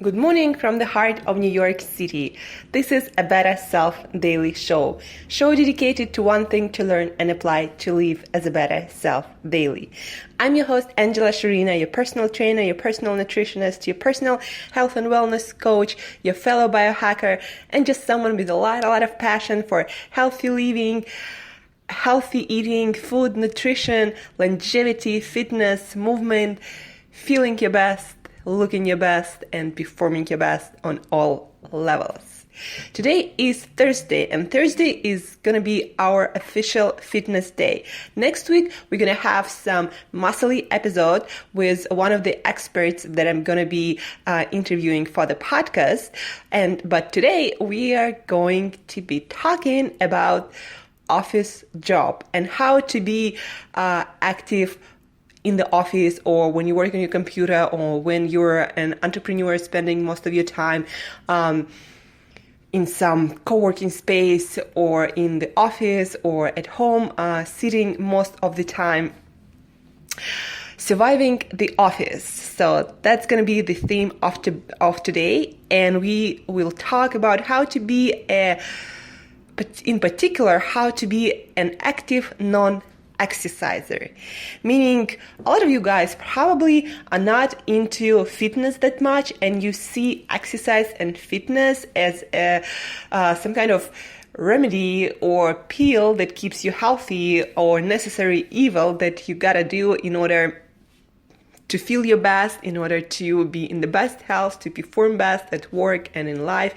Good morning from the heart of New York City. This is a Better Self Daily Show dedicated to one thing to learn and apply to live as a better self daily. I'm your host, Angela Shurina, your personal trainer, your personal nutritionist, your personal health and wellness coach, your fellow biohacker, and just someone with a lot of passion for healthy living, healthy eating, food, nutrition, longevity, fitness, movement, feeling your best, looking your best, and performing your best on all levels. Today is Thursday, and Thursday is going to be our official fitness day. Next week, we're going to have some muscly episode with one of the experts that I'm going to be interviewing for the podcast. But today, we are going to be talking about office job and how to be active in the office, or when you work on your computer, or when you're an entrepreneur spending most of your time in some co-working space, or in the office, or at home, sitting most of the time, surviving the office. So that's going to be the theme of today, and we will talk about how to be in particular, how to be an active non-execiser, meaning a lot of you guys probably are not into fitness that much, and you see exercise and fitness as some kind of remedy or pill that keeps you healthy, or necessary evil that you gotta do in order to feel your best, in order to be in the best health, to perform best at work and in life,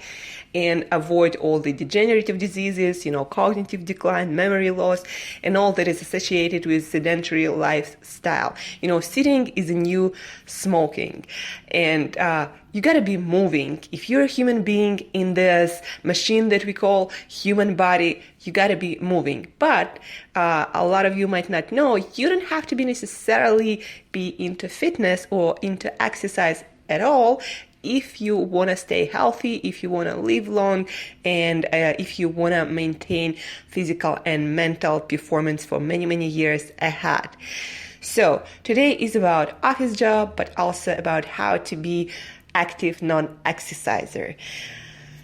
and avoid all the degenerative diseases, cognitive decline, memory loss, and all that is associated with sedentary lifestyle. Sitting is a new smoking, and you gotta be moving. If you're a human being in this machine that we call human body, you gotta be moving. But a lot of you might not know, you don't have to be necessarily be into fitness or into exercise at all. If you want to stay healthy, if you want to live long, and if you want to maintain physical and mental performance for many years ahead. So today is about office job, but also about how to be active non-exerciser.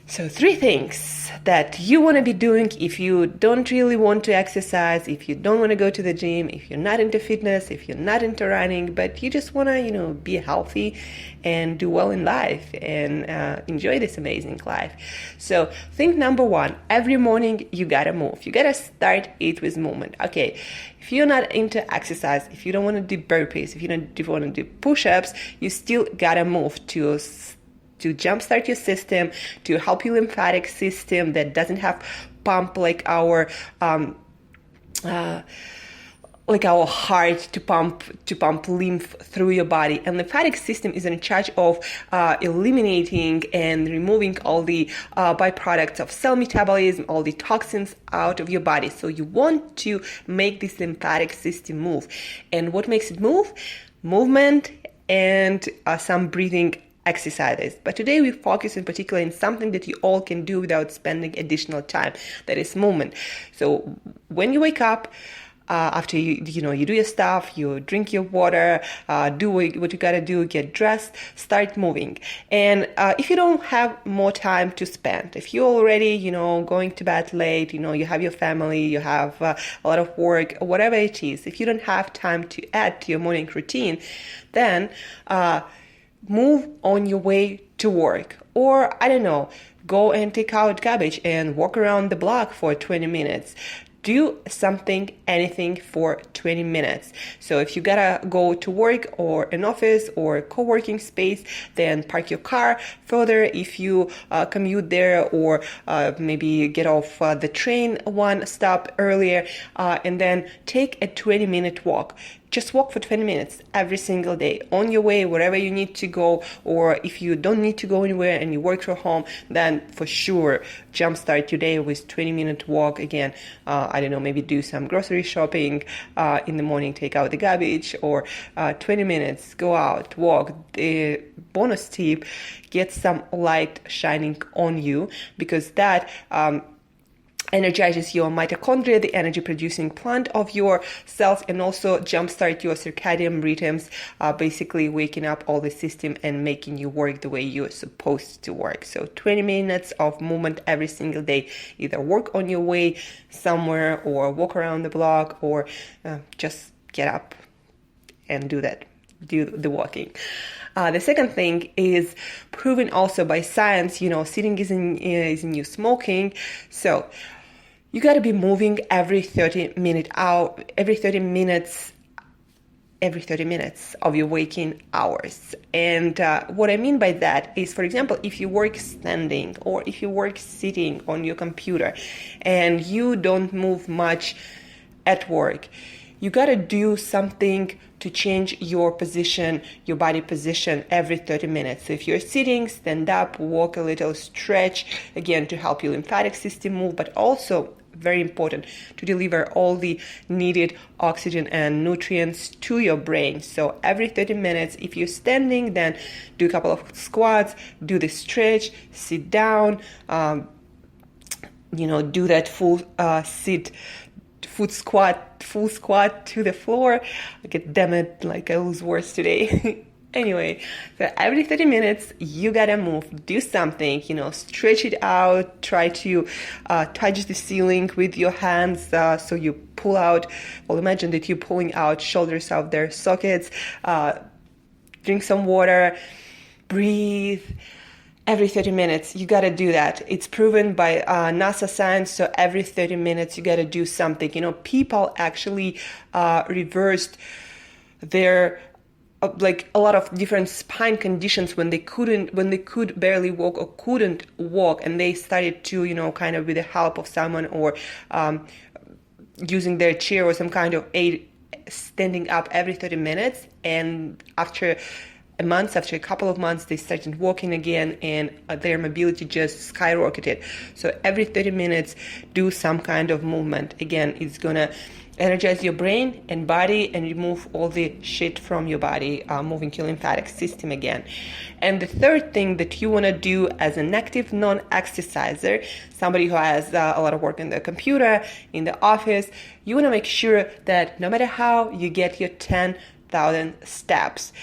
So 3 things that you want to be doing if you don't really want to exercise, if you don't want to go to the gym, if you're not into fitness, if you're not into running, but you just want to, be healthy and do well in life and enjoy this amazing life. So thing number 1, every morning you gotta move. You gotta start it with movement. Okay, if you're not into exercise, if you don't want to do burpees, if you don't want to do push-ups, you still gotta move to jumpstart your system, to help your lymphatic system that doesn't have pump like our heart to pump lymph through your body. And lymphatic system is in charge of eliminating and removing all the byproducts of cell metabolism, all the toxins out of your body. So you want to make this lymphatic system move. And what makes it move? Movement and some breathing exercises. But today we focus in particular in something that you all can do without spending additional time. That is movement. So when you wake up, after you do your stuff, you drink your water, do what you gotta do, get dressed, start moving. And if you don't have more time to spend, if you're already, going to bed late, you have your family, you have a lot of work, whatever it is, if you don't have time to add to your morning routine, then move on your way to work. Or, go and take out garbage and walk around the block for 20 minutes. Do anything for 20 minutes. So if you gotta go to work or an office or a co-working space, then park your car further if you commute there, or maybe get off the train one stop earlier, and then take a 20-minute walk. Just walk for 20 minutes every single day on your way, wherever you need to go. Or if you don't need to go anywhere and you work from home, then for sure, jumpstart your day with 20-minute walk. Again, maybe do some grocery shopping in the morning, take out the garbage, or 20 minutes, go out, walk. The bonus tip, get some light shining on you, because that energizes your mitochondria, the energy producing plant of your cells, and also jumpstart your circadian rhythms, basically waking up all the system and making you work the way you're supposed to work. So 20 minutes of movement every single day, either work on your way somewhere or walk around the block, or just get up and do the walking. The second thing is proven also by science. Sitting is in you smoking. So you got to be moving every 30 minutes of your waking hours. And what I mean by that is, for example, if you work standing or if you work sitting on your computer and you don't move much at work, you got to do something to change your position, your body position every 30 minutes. So if you're sitting, stand up, walk a little, stretch, again, to help your lymphatic system move, but also very important to deliver all the needed oxygen and nutrients to your brain. So every 30 minutes, if you're standing, then do a couple of squats, do the stretch, sit down, do that full squat to the floor. Damn it, I lose words today. Anyway, so every 30 minutes, you gotta move, do something, stretch it out, try to touch the ceiling with your hands, so you pull out, imagine that you're pulling out shoulders out of their sockets, drink some water, breathe. Every 30 minutes, you got to do that. It's proven by NASA science. So every 30 minutes, you got to do something. People actually reversed their a lot of different spine conditions when they could barely walk or couldn't walk, and they started to kind of with the help of someone or using their chair or some kind of aid, standing up every 30 minutes, and after a couple of months, they started walking again, and their mobility just skyrocketed. So every 30 minutes, do some kind of movement. Again, it's gonna energize your brain and body and remove all the shit from your body, moving your lymphatic system again. And the third thing that you want to do as an active non-exerciser, somebody who has a lot of work in the computer, in the office, you want to make sure that no matter how, you get your 10,000 steps.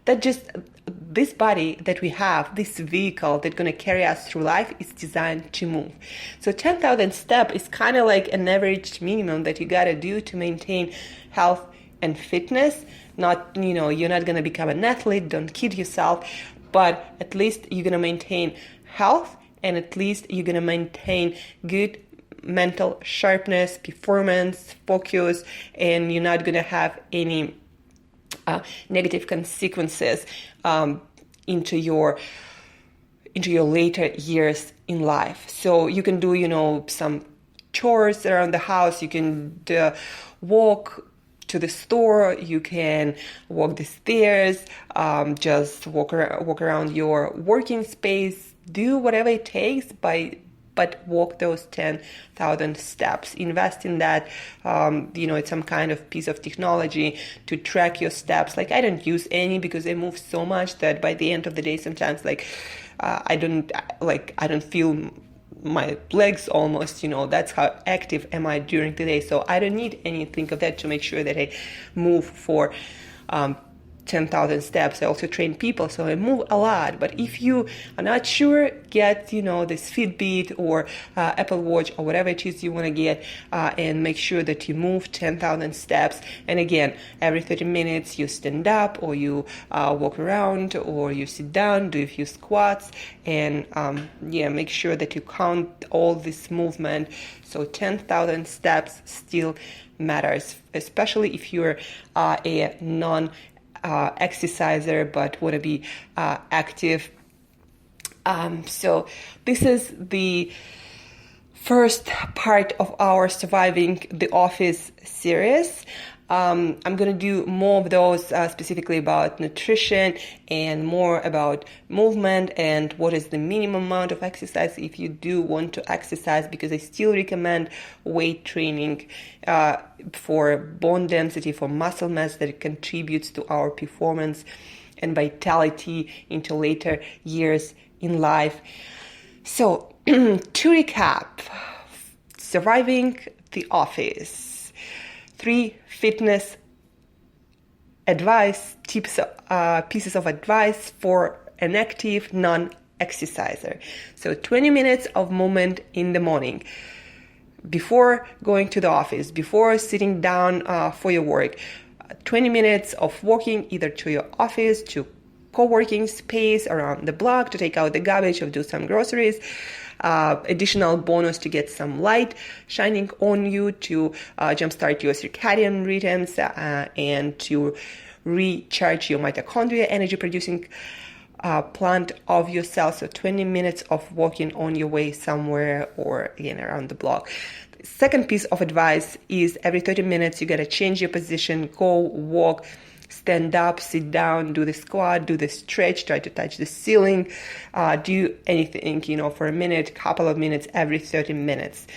This body that we have, this vehicle that's going to carry us through life, is designed to move. So 10,000 steps is kind of like an average minimum that you got to do to maintain health and fitness. You're not going to become an athlete, don't kid yourself, but at least you're going to maintain health, and at least you're going to maintain good mental sharpness, performance, focus, and you're not going to have any negative consequences into your later years in life. So you can do some chores around the house. You can walk to the store. You can walk the stairs. Just walk around your working space. Do whatever it takes but walk those 10,000 steps. Invest in that. It's some kind of piece of technology to track your steps. I don't use any because I move so much that by the end of the day, sometimes I don't feel my legs almost. That's how active am I during the day. So I don't need anything of that to make sure that I move for 10,000 steps. I also train people, so I move a lot. But if you are not sure, get this Fitbit or Apple Watch or whatever it is you want to get, and make sure that you move 10,000 steps. And again, every 30 minutes you stand up, or you walk around, or you sit down, do a few squats, and make sure that you count all this movement. So 10,000 steps still matters, especially if you're a non-exerciser but want to be active. So this is the first part of our Surviving the Office series. I'm going to do more of those specifically about nutrition and more about movement and what is the minimum amount of exercise if you do want to exercise, because I still recommend weight training for bone density, for muscle mass, that contributes to our performance and vitality into later years in life. So to recap, surviving the office. 3 fitness advice, tips, pieces of advice for an active non-exerciser. So 20 minutes of movement in the morning, before going to the office, before sitting down for your work. 20 minutes of walking either to your office, to co-working space around the block, to take out the garbage or do some groceries. Additional bonus to get some light shining on you, to jumpstart your circadian rhythms and to recharge your mitochondria, energy producing plant of your cells. So 20 minutes of walking on your way somewhere or again around the block. Second piece of advice is every 30 minutes you gotta change your position, go walk, stand up, sit down, do the squat, do the stretch, try to touch the ceiling, do anything, for a minute, couple of minutes every 30 minutes.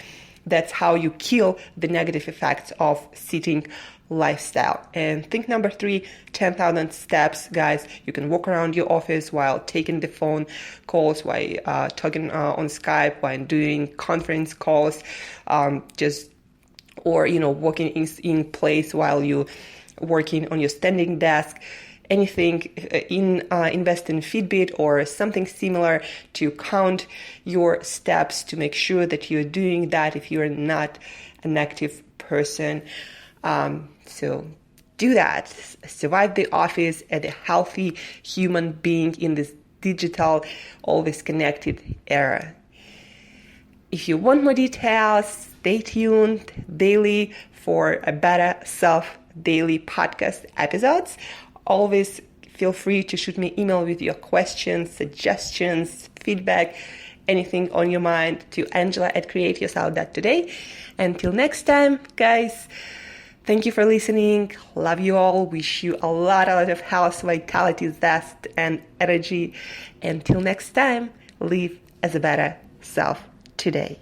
That's how you kill the negative effects of sitting lifestyle. And think number 3, 10,000 steps, guys. You can walk around your office while taking the phone calls, while talking on Skype, while doing conference calls, walking in place while you working on your standing desk. Anything, invest in Fitbit or something similar to count your steps to make sure that you're doing that if you're not an active person. So do that. Survive the office as a healthy human being in this digital, always connected era. If you want more details, stay tuned daily for a Better Self daily podcast episodes. Always feel free to shoot me an email with your questions, suggestions, feedback, anything on your mind to Angela@createyourself.today. Until next time, guys, thank you for listening. Love you all. Wish you a lot of health, vitality, zest, and energy. Until next time, live as a better self today.